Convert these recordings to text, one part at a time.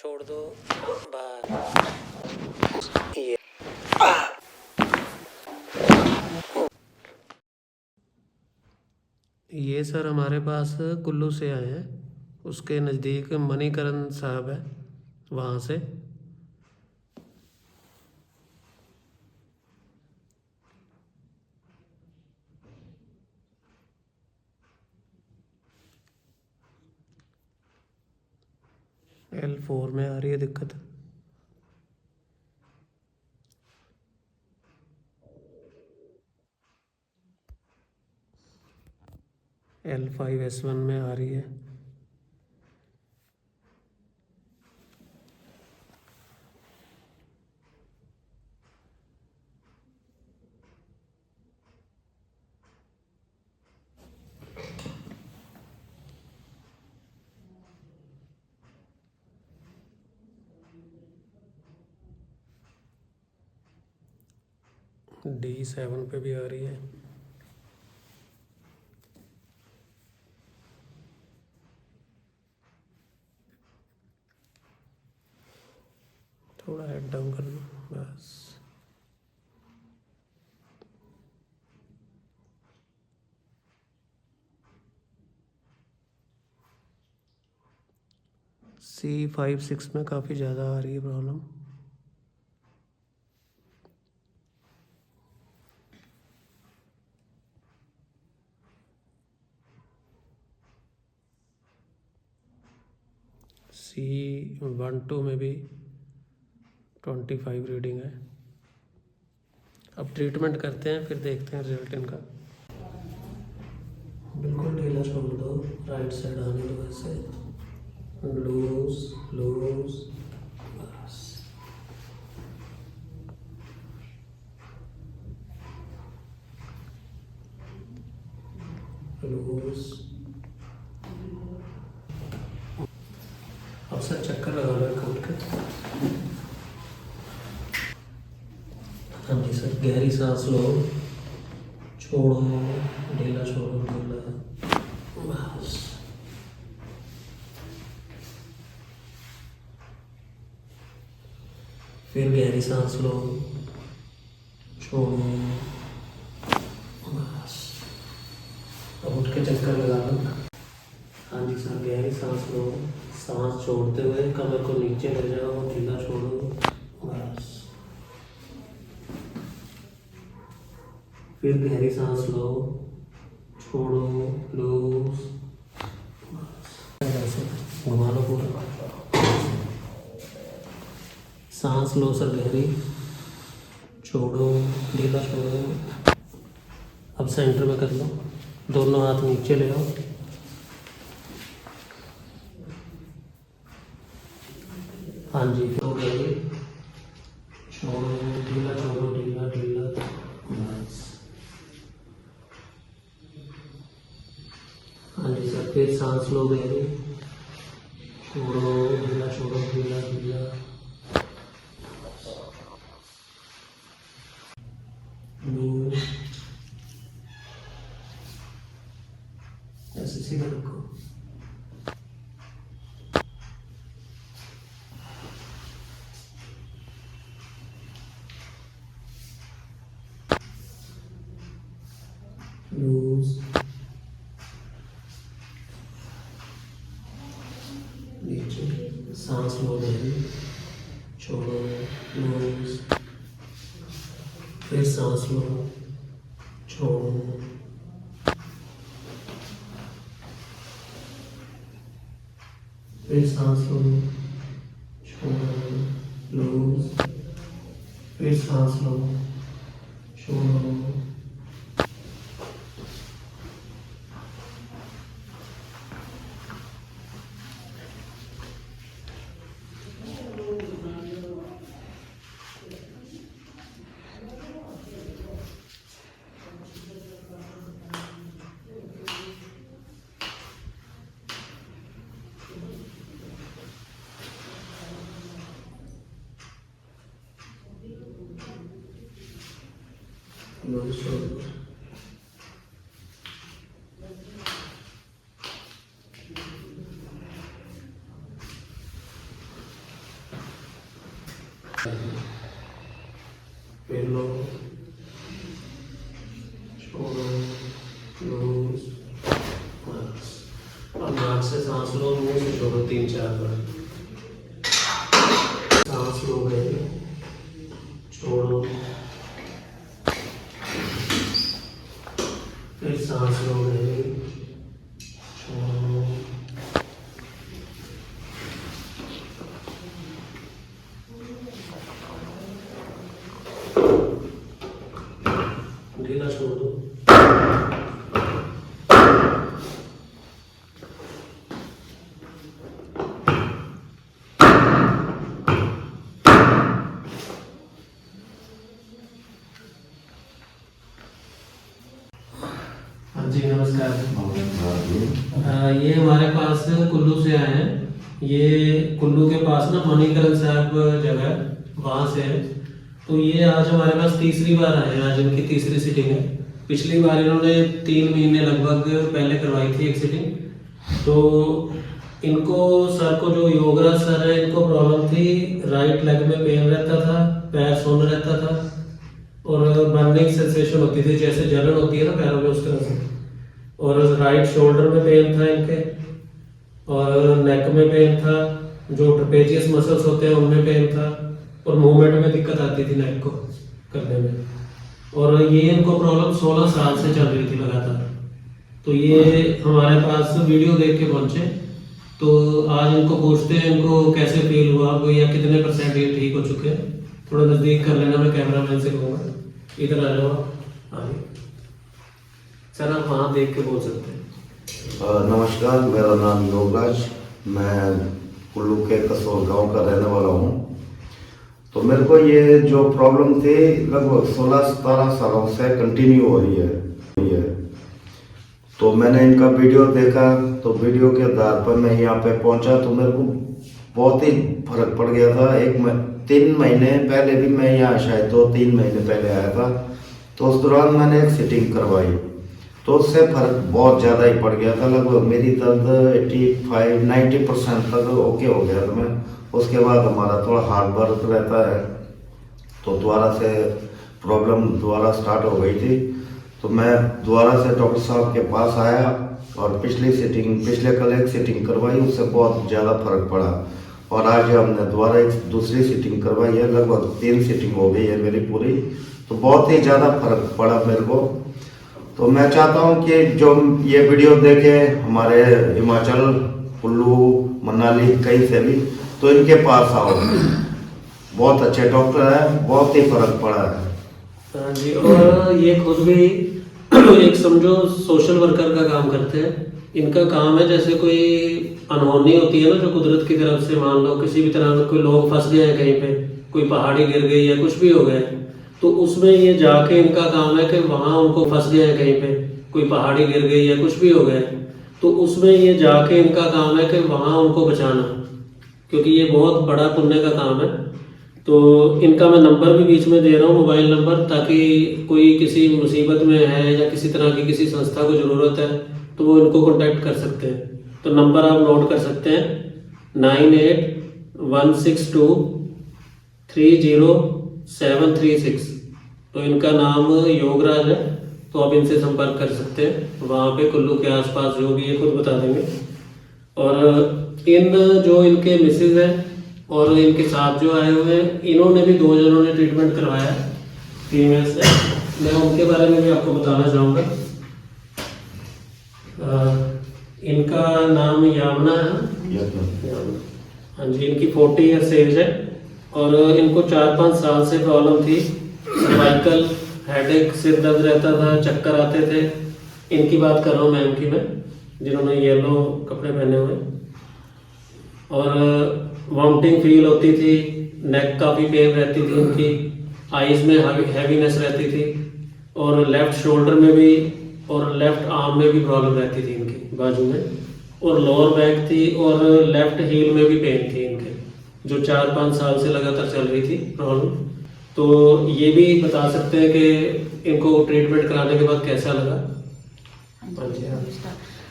छोड़ दो। बस ये ये सर हमारे पास कुल्लू से आए हैं, उसके नज़दीक मणिकरण साहब है, वहाँ से। L4 में आ रही है दिक्कत। L5S1 में आ रही है। D7 पे भी आ रही है। थोड़ा हेड डाउन कर लो बस। C5-6 में काफ़ी ज़्यादा आ रही है प्रॉब्लम। C12 में भी 25 रीडिंग है। अब ट्रीटमेंट करते हैं, फिर देखते हैं रिजल्ट इनका। बिल्कुल ढीला छोड़ दो, राइट साइड आने दो ऐसे। लूज लूज, बस। लूज। अब सर चक्कर लगा लो एक उठ के। हाँ जी सर, गहरी सांस लो, छोड़ो, ढीला छोड़ो, ढीला, बस। फिर गहरी सांस लो, छोड़ो, बस। अब उठ के चक्कर लगा लो। हाँ जी सर, गहरी सांस लो, सांस छोड़ते हुए कमर को नीचे ले जाओ, ढीला छोड़ो, बस। फिर गहरी सांस लो, छोड़ो, लूज, ऐसे घुमा लो पूरा। सांस लो सर गहरी, छोड़ो, ढीला छोड़ो। अब सेंटर में कर लो, दोनों हाथ नीचे ले आओ। हाँ जी, तो गहरी, छोड़ो, ढीला छोड़ो, ढीला ढीला, बस। हाँ जी सर, फिर सांस लो गहरी, छोड़ो, ढीला छोड़ो, ढीला ढीला, लूज, ऐसे सीधा रखो। लूज, नीचे, सांस लो गहरी, छोड़ो, लूज, फिर सांस लो, छोड़ो, फिर सांस लो, छोड़ो, लूज, फिर सांस लो, छोड़ो, लूज, छोड़ो। फिर लो, छोड़ो, लूज, बस। और नाक से सांस लो, मुंह से छोड़ो 3-4 बार। सांस लो गए, छोड़ो, फिर सांस लो गए, छोड़ो, ढीला छोड़ दो। हाँ जी, नमस्कार। ये हमारे पास कुल्लू से आए हैं। ये कुल्लू के पास ना मणिकरण साहब जगह है, वहाँ से है। तो ये आज हमारे पास तीसरी बार आए हैं, आज इनकी तीसरी सीटिंग है। पिछली बार इन्होंने 3 महीने लगभग पहले करवाई थी एक सीटिंग। तो इनको सर को जो योगराज सर है, इनको प्रॉब्लम थी, राइट लेग में पेन रहता था, पैर सुन्न रहता था और बर्निंग सेंसेशन होती थी, जैसे जलन होती है ना पैरों में, उस तरह से। और राइट शोल्डर में पेन था इनके, और नेक में पेन था, जो ट्रेपेजियस मसल्स होते हैं उनमें पेन था, और मूवमेंट में दिक्कत आती थी नेक को करने में। और ये इनको प्रॉब्लम 16 साल से चल रही थी लगातार। तो ये हमारे पास वीडियो देख के पहुंचे। तो आज इनको पूछते हैं इनको कैसे फील हुआ आपको, या कितने % ये ठीक हो चुके हैं। थोड़ा नज़दीक कर लेना, मैं कैमरामैन से कहूँगा, इधर आ जाओ आगे। सर आप वहाँ देख के बोल सकते हैं। नमस्कार, मेरा नाम योगराज, मैं कुल्लू के कसोर गांव का रहने वाला हूँ। तो मेरे को ये जो प्रॉब्लम थी लगभग 16-17 सालों से कंटिन्यू हो रही है। तो मैंने इनका वीडियो देखा, तो वीडियो के आधार पर मैं यहाँ पे पहुँचा। तो मेरे को बहुत ही फर्क पड़ गया था। 3 महीने पहले भी मैं यहाँ शायद 2-3 महीने पहले आया था। तो उस दौरान मैंने एक सिटिंग करवाई, तो उससे फर्क बहुत ज़्यादा ही पड़ गया था। लगभग मेरी दर्द 85-90% तक ओके हो गया था मैं। उसके बाद हमारा थोड़ा हार्ड वर्क रहता है, तो दोबारा से प्रॉब्लम दोबारा स्टार्ट हो गई थी। तो मैं दोबारा से डॉक्टर साहब के पास आया और पिछले कल एक सिटिंग करवाई, उससे बहुत ज़्यादा फर्क पड़ा। और आज हमने दोबारा एक दूसरी सिटिंग करवाई है, लगभग 3 सिटिंग हो गई है मेरी पूरी। तो बहुत ही ज़्यादा फर्क पड़ा मेरे को। तो मैं चाहता हूँ कि जो ये वीडियो देखे हमारे हिमाचल, कुल्लू, मनाली, कहीं से भी, तो इनके पास आओ। बहुत अच्छे डॉक्टर हैं, बहुत ही फर्क पड़ा है। हाँ जी, और ये खुद भी एक समझो सोशल वर्कर का काम करते हैं। इनका काम है, जैसे कोई अनहोनी होती है ना जो कुदरत की तरफ से, मान लो किसी भी तरह का कोई लोग फंस गए हैं कहीं पे, कोई पहाड़ी गिर गई या कुछ भी हो गया, तो उसमें ये जाके इनका काम है कि वहाँ उनको फंस गए हैं कहीं पे, कोई पहाड़ी गिर गई या कुछ भी हो गया, तो उसमें ये जाके इनका काम है कि वहाँ उनको बचाना, क्योंकि ये बहुत बड़ा पुण्य का काम है। तो इनका मैं नंबर भी बीच में दे रहा हूँ, मोबाइल नंबर, ताकि कोई किसी मुसीबत में है या किसी तरह की किसी संस्था को ज़रूरत है तो वो इनको कांटेक्ट कर सकते हैं। तो नंबर आप नोट कर सकते हैं 9816230736। तो इनका नाम योगराज है, तो आप इनसे संपर्क कर सकते हैं। वहाँ पे कुल्लू के आसपास जो भी है खुद बता देंगे। और जो इनके मिसेज हैं और इनके साथ जो आए हुए हैं, इन्होंने भी 2 जनों ने ट्रीटमेंट करवाया फीमेल से। मैं उनके बारे में भी आपको बताना चाहूँगा। इनका नाम यामना है। हाँ जी, इनकी 40 ईयर्स एज है और इनको 4-5 साल से प्रॉब्लम थी, सर्वाइकल, हेडेक, सिर दर्द रहता था, चक्कर आते थे। इनकी बात कर रहा हूँ मैम की, मैं जिन्होंने येलो कपड़े पहने हुए। और वॉमिटिंग फील होती थी, नेक काफ़ी पेन रहती थी इनकी, आईज में हैवीनेस रहती थी, और लेफ्ट शोल्डर में भी और लेफ्ट आर्म में भी प्रॉब्लम रहती थी इनकी, बाजू में, और लोअर बैक थी, और लेफ्ट हील में भी पेन थी इनके, जो 4-5 साल से लगातार चल रही थी प्रॉब्लम। तो ये भी बता सकते हैं कि इनको ट्रीटमेंट कराने के बाद कैसा लगा।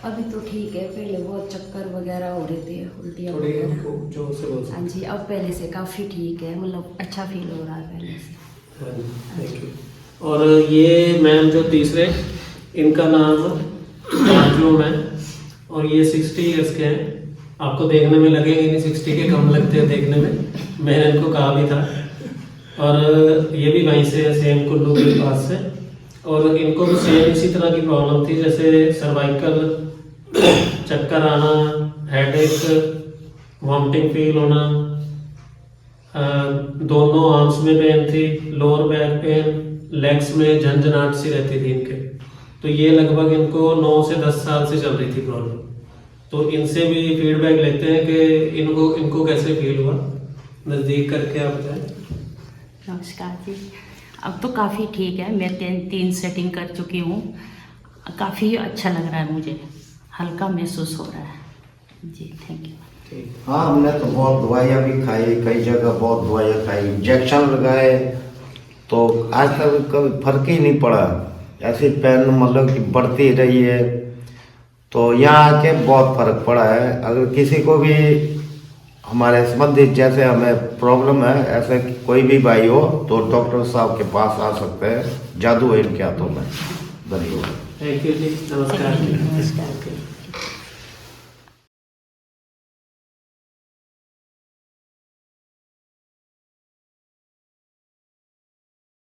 अभी तो ठीक है, पहले बहुत चक्कर वगैरह हो रहे थे, उल्टियाँ थोड़ी वगैरह। जोर से बोल हाँ जी, अब पहले से काफ़ी ठीक है, मतलब अच्छा फील हो रहा है पहले से। हाँ जी, थैंक यू। और ये मैम जो तीसरे, इनका नाम मार्जूम है और ये 60 ईयर्स के हैं। आपको देखने में लगेंगे नहीं 60 के, कम लगते हैं देखने में, मैंने इनको कहा भी था। और ये भी वहीं से है, सेम कुल्लू के पास से। और इनको भी सेम इसी तरह की प्रॉब्लम थी, जैसे सर्वाइकल, चक्कर आना, हेडेक, वॉमिटिंग फील होना, दोनों आर्म्स में पेन थी, लोअर बैक पेन, लेग्स में झंझनाहट सी रहती थी इनके। तो ये लगभग इनको 9 से 10 साल से चल रही थी प्रॉब्लम। तो इनसे भी फीडबैक लेते हैं कि इनको कैसे फील हुआ, नज़दीक करके आप बताएं। नमस्कार जी। अब तो काफ़ी ठीक है, मैं 3 सेटिंग कर चुकी हूँ, काफ़ी अच्छा लग रहा है मुझे, हल्का महसूस हो रहा है जी। Thank you. ठीक। हाँ, हमने तो बहुत दवाइयाँ भी खाई, कई जगह बहुत दवाइयाँ खाई, इंजेक्शन लगाए, तो आज तक कभी फर्क ही नहीं पड़ा। ऐसी पेन मतलब कि बढ़ती रही है। तो यहाँ आके बहुत फर्क पड़ा है। अगर किसी को भी हमारे संबंधित जैसे हमें प्रॉब्लम है, ऐसे कोई भी भाई हो तो डॉक्टर साहब के पास आ सकते हैं, जादू है इनके हाथों में। धन्यवाद। थैंक यू जी, नमस्कार। नमस्कार।